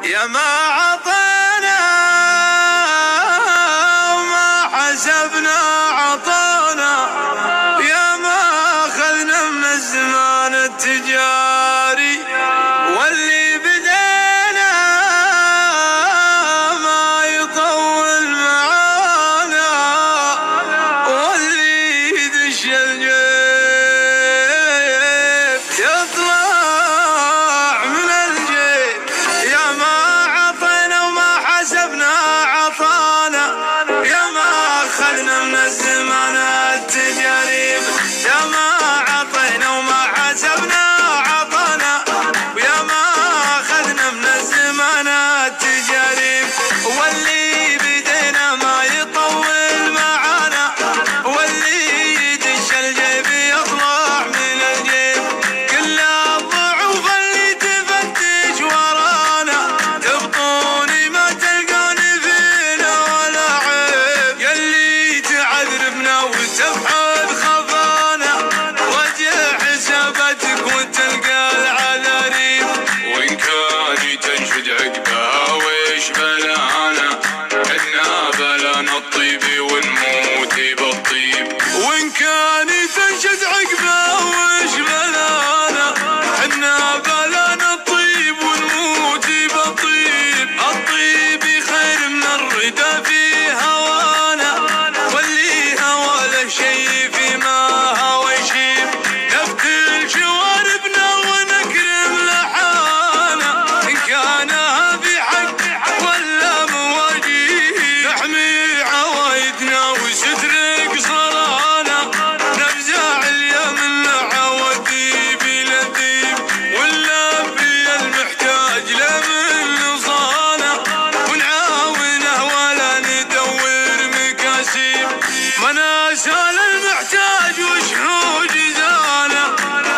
يا ما عطينا وما حسبنا عطانا، يا ما أخذنا من الزمان التجاري، واللي بدينا ما يطول معانا، واللي يدش الجيب يطلع من الجيب. يا ما عطينا وما حسبنا عطانا، يا ما أخذنا من الزمان التجاري، يا ما عطينا وما حسبنا عطانا، ويا ما أخذنا من الزمان التجاري، واللي بدينا ما يطول معانا، واللي يدش الجيب يطلع من الجيب. كل الضعوف اللي تفتش ورانا تبطوني ما تلقوني فينا ولا عيب، يلي تعذربنا وتبحث خفانا وجه حساباتك وتلقى العذاريب. وإن كان تنشد عقبها ويش بلانا، عدنا بلانا الطيب ونموت بالطيب. وإن كان تنشد عقبه وش بلانا، حنا بلانا الطيب ونموت بالطيب. الطيب خير من الردى في هوانا، واللي هوى له شي فيما هوى يشيب. نفتل شواربنا ونكرم لحانا، إن كان في حق ولا مواجيب. نحمي عوايدنا وستر قصرانا، نفزع اليمن عواديب لذيب، ونلبي المحتاج لمن نصانا، ونعاونه ولا ندور مكاسيب. ما نسال المحتاج وشهو جزانا،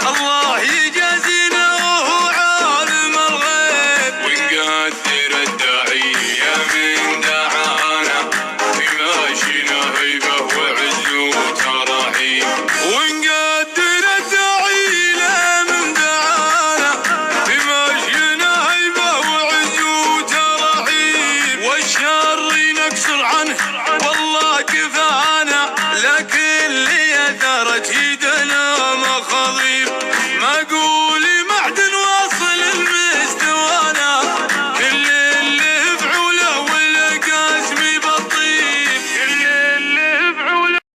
الله يجازينا وهو عالم الغيب. ونقدر الداعية من دعانا، في ماشينا هيبة وعز وتراحيب. ونقدر الداعي له من دعانا، بمشينا هيبة وعز وترحيب. والشر نكسر عنه والله كفانا، لكن اللي اثرت يدنا مخاضيب.